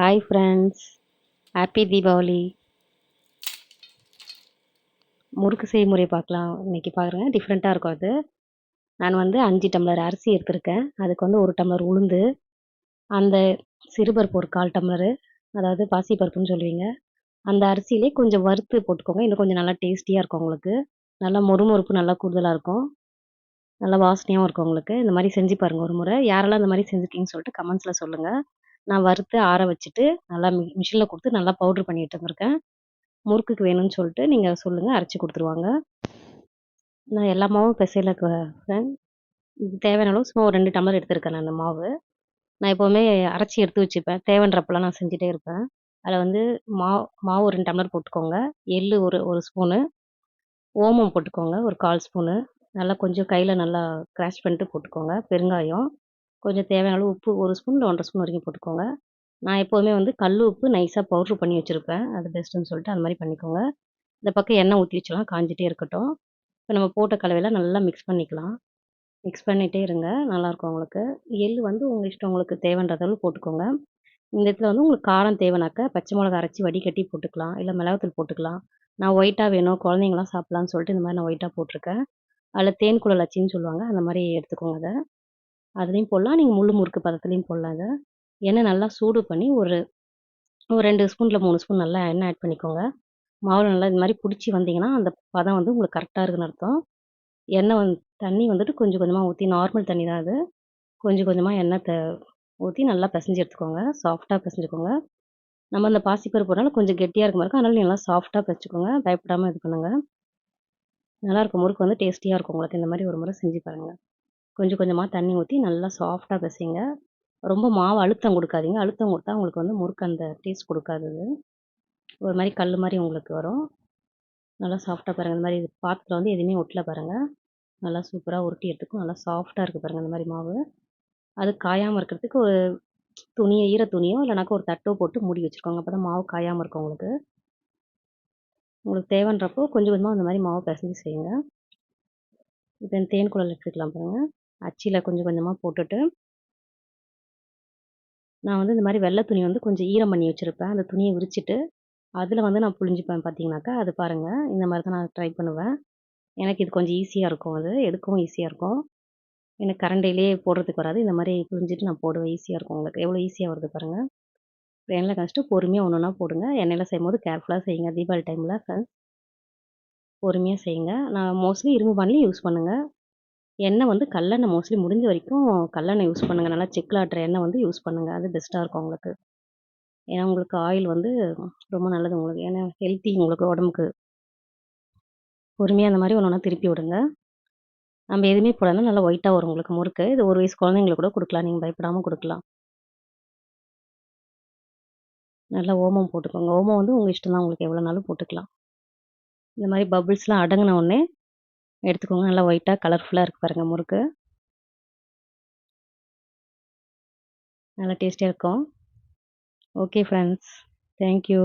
Hi friends, happy Deepavali. முறுக்கு செய்முறை பார்க்கலாம். இன்னைக்கு பாருங்க டிஃப்ரெண்ட்டா இருக்கும் அது. நான் வந்து 5 டம்ளர் அரிசி எடுத்திருக்கேன். அதுக்கு வந்து 1 டம்ளர் உளுந்து, அந்த சிறுபருப்பு ஒரு 1/4 டம்ளரு, அதாவது பாசிப்பருப்புன்னு சொல்லுவீங்க. அந்த அரிசியிலே கொஞ்சம் வறுத்து போட்டுக்கோங்க. இன்னும் கொஞ்சம் நல்லா டேஸ்டியா இருக்கும் உங்களுக்கு. நல்லா மொறுமொறுப்பு நல்லா கூடுதலா இருக்கும். நல்லா வாசனையாவும் இருக்கும் உங்களுக்கு. இந்த மாரி செஞ்சு பாருங்க ஒரு முறை. யாரெல்லாம் இந்த மாரி செஞ்சிருக்கீங்கன்னு சொல்லிட்டு கமெண்ட்ஸ்ல சொல்லுங்க. நான் வறுத்து ஆற வச்சுட்டு, நல்லா மிஷின்ல குடுத்து நல்லா பவுடர் பண்ணி எடுத்துட்டு வந்திருக்கேன். முறுக்குக்கு வேணும்னு சொல்லிட்டு நீங்க சொல்லுங்க, அரைச்சு குடுத்துருவாங்க. நான் எல்லா மாவும் பெசையலங்க. இதுக்கு தேவையான அளவு சும்மா ஒரு 2 டம்ளர் எடுத்திருக்கேன் நான் மாவு. நான் எப்பவுமே அரைச்சு எடுத்து வச்சுப்பேன். தேவைன்றப்பலாம் நான் செஞ்சுட்டே இருப்பேன். அதில வந்து மாவு ஒரு 2 டம்ளர் போட்டுக்கோங்க. எள்ளு ஒரு 1 ஸ்பூனு, ஓமம் போட்டுக்கோங்க ஒரு 1/4 ஸ்பூனு. நல்லா கொஞ்சம் கையில நல்லா கிராஷ் பண்ணிட்டு போட்டுக்கோங்க. பெருங்காயம், கொஞ்சம் தேவையான அளவு உப்பு 1 ஸ்பூன் இல்ல 1 1/2 ஸ்பூன் வரைக்கும் போட்டுக்கோங்க. நான் எப்போதுமே வந்து கல் உப்பு நைஸா பவுடர் பண்ணி வச்சிருப்பேன். அது பெஸ்ட்டுன்னு சொல்லிட்டு அந்த மாரி பண்ணிக்கோங்க. இந்த பக்கம் எண்ணெய் ஊத்தி வச்சுக்கலாம் காஞ்சிட்டே இருக்கட்டும். இப்ப நம்ம போட்ட கலவையெல்லாம் நல்லா மிக்ஸ் பண்ணிக்கலாம். மிக்ஸ் பண்ணிட்டே இருங்க. நல்லாயிருக்கும் உங்களுக்கு. எள்ளு வந்து உங்க இஷ்டம். உங்களுக்கு தேவைன்ற அளவு போட்டுக்கோங்க. இந்த இடத்துல வந்து உங்களுக்கு காரம் தேவைனாக்கா பச்சை மிளகா அரைச்சு வடிகட்டி போட்டுக்கலாம். இல்ல மிளகாத்தூள் போட்டுக்கலாம். நான் ஒயிட்டா வேணும், குழந்தைங்கலாம் சாப்பிடலான்னு சொல்லிட்டு இந்த மாரி நான் ஒயிட்டா போட்டுருக்கேன். அதில தேன் குழல் அச்சின்னு சொல்லுவாங்க. அந்த மாரி எடுத்துக்கோங்க அத. அதுலயும் போடலாம். நீங்க முள்ளு முறுக்கு பதத்துலயும் போடலாம் அத. எண்ணெய் நல்லா சூடு பண்ணி ஒரு ஒரு 2 ஸ்பூன் இல்ல 3 ஸ்பூன் நல்லா எண்ணெய் ஆட் பண்ணிக்கோங்க. மாவுல நல்லா இது மாரி புடிச்சு வந்தீங்கன்னா, அந்த பதம் வந்து உங்களுக்கு கரெக்ட்டா இருக்குன்னு அர்த்தம். எண்ணெய் தண்ணி வந்துட்டு கொஞ்சம் கொஞ்சமா ஊத்தி நார்மல் தண்ணி தான் அது. கொஞ்சம் கொஞ்சமா எண்ணெய் ஊத்தி நல்லா பெசஞ்சு எடுத்துக்கோங்க. சாஃப்ட்டா பெசஞ்சுக்கோங்க. நம்ம அந்த பாசிப்பருப்பு போட்டனால கொஞ்சம் கெட்டியா இருக்க மாரி இருக்கும். அதனால நீங்க நல்லா சாஃப்ட்டா பெசச்சுக்கோங்க. பயப்படாம இது பண்ணுங்க. நல்லாயிருக்கும். முறுக்கு வந்து டேஸ்டியா இருக்கும் உங்களுக்கு. இந்த மாரி ஒரு முறை செஞ்சு பாருங்க. கொஞ்சம் கொஞ்சமா தண்ணி ஊத்தி நல்லா சாஃப்ட்டா பெசைங்க. ரொம்ப மாவு அழுத்தம் குடுக்காதீங்க. அழுத்தம் குடுத்தா உங்களுக்கு வந்து முறுக்கு அந்த டேஸ்ட் குடுக்காது அது. ஒரு மாரி கல்லு மாரி உங்களுக்கு வரும். நல்லா சாஃப்ட்டா பாருங்க. இந்த மாரி பாத்திரத்துல வந்து எதுவுமே ஒட்டல பாருங்க. நல்லா சூப்பரா உருட்டி எடுத்துக்கும். நல்லா சாஃப்ட்டா இருக்கு பாருங்க இந்த மாரி மாவு. அது காயாம இருக்கிறதுக்கு ஒரு ஈர துணியோ இல்லனாக்கா ஒரு தட்டோ போட்டு மூடி வச்சுக்கோங்க. அப்பதான் மாவு காயாம இருக்கும் உங்களுக்கு. உங்களுக்கு தேவைன்றப்போ கொஞ்சம் கொஞ்சமா இந்த மாரி மாவு பெசஞ்சு செய்யுங்க. இப்ப தேன் குழல் எடுத்துக்கலாம் பாருங்க. அச்சில கொஞ்சம் கொஞ்சமா போட்டுட்டு, நான் வந்து இந்த மாரி வெள்ள துணி வந்து கொஞ்சம் ஈரம் பண்ணி வச்சிருப்பேன். அந்த துணிய விரிச்சுட்டு, அதுல வந்து நான் புழிஞ்சுப்பேன் பார்த்தீங்கன்னாக்கா, அது பாருங்க. இந்த மாரி தான் நான் ட்ரை பண்ணுவேன். எனக்கு இது கொஞ்சம் ஈஸியா இருக்கும் அது. எடுக்கவும் ஈஸியா இருக்கும். எனக்கு கரண்டிலேயே போடுறதுக்கு வராது. இந்த மாரி புழிஞ்சிட்டு நான் போடுவேன். ஈஸியா இருக்கும் உங்களுக்கு. எவ்வளோ ஈஸியா வருது பாருங்க. எண்ணெயில காய்ச்சிட்டு பொறுமையா ஒண்ணு ஒண்ணா போடுங்க. எண்ணெயில செய்யும்போது கேர்ஃபுல்லா செய்யுங்க. தீபாவளி டைம்ல பொறுமையா செய்யுங்க. நான் மோஸ்ட்லி இரும்பு பானையில யூஸ் பண்ணுங்க. எண்ணெய் வந்து கல்லெண்ணெய் மோஸ்ட்லி முடிஞ்ச வரைக்கும் கல்லெண்ணெய் யூஸ் பண்ணுங்க. நல்லா செக்குல ஆட்டுற எண்ணெய் வந்து யூஸ் பண்ணுங்க. அது பெஸ்ட்டா இருக்கும் உங்களுக்கு. ஏன்னா உங்களுக்கு ஆயில் வந்து ரொம்ப நல்லது உங்களுக்கு. ஏன்னா ஹெல்த்தி உங்களுக்கு உடம்புக்கு. பொறுமையா அந்த மாரி ஒண்ணு ஒண்ணா திருப்பி விடுங்க. நம்ம எதுவுமே போடாம நல்லா ஒயிட்டா வரும் உங்களுக்கு முறுக்கு. இது 1 வயசு குழந்தைங்களுக்கு கூட குடுக்கலாம். நீங்க பயப்படாம குடுக்கலாம். நல்லா ஓமம் போட்டுக்கோங்க. ஓமம் வந்து உங்க இஷ்டம் தான். உங்களுக்கு எவ்வளோனாலும் போட்டுக்கலாம். இந்த மாரி பபிள்ஸ்லாம் அடங்குன உடனே எடுத்துக்கோங்க. நல்லா ஒயிட்டா கலர்ஃபுல்லா இருக்கு பாருங்க முறுக்கு. நல்லா டேஸ்டியா இருக்கும். Okay friends. Thank you.